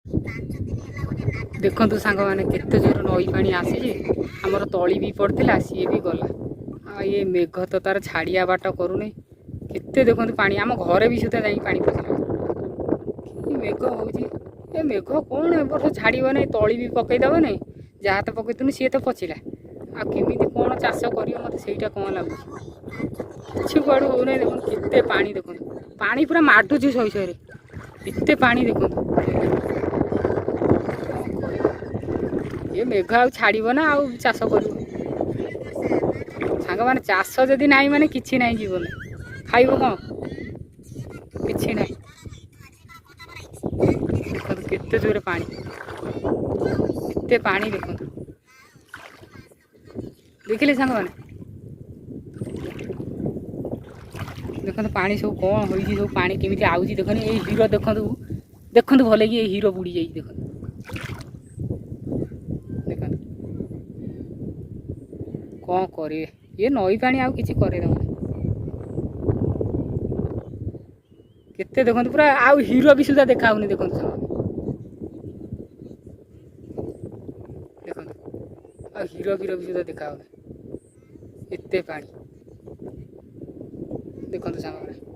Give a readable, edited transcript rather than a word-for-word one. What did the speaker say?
देखु सांग मैंने केते जोर नई पानी आसी आमर तली भी पड़ता सी भी गला ये मेघ तो तार छाड़िया बाट करूनी केते देखते पानी आम घरे भी सुधा जा पानी पशिला मेघ हो मेघ कौन ए वर्ष छाड़ ना तली भी पकईदेव ना जहाँ तो पकईथुन सी तो पचिला आमि कौन चाष कर मत से कौन लगुच कि कड़ू हो ना देखो केते पानी देखो पानी पूरा माडुची शहे शहे एते पानी देखो ये मेघ आ छाड़ ना आउ चाष कर सांग मैंने चाष जदि ना माने किसी ना जीवन खाइब कौन कि ना देखो केते जोरे पानी एते पानी देखो देखिले सांग मैंने देखो पानी सब कौन हो सब पानी केमी आउची देखनी ये हीरो देखु देखु भले कि हीरो बुड़ी जाइए देखो देखो कौन करे ये नई पानी आउ किसी करे केते देखो पूरा आउ हीरो भी सुधा देखा देखो देखो आ हीरो हीरो भी सुधा देखा एते पानी देखो सांग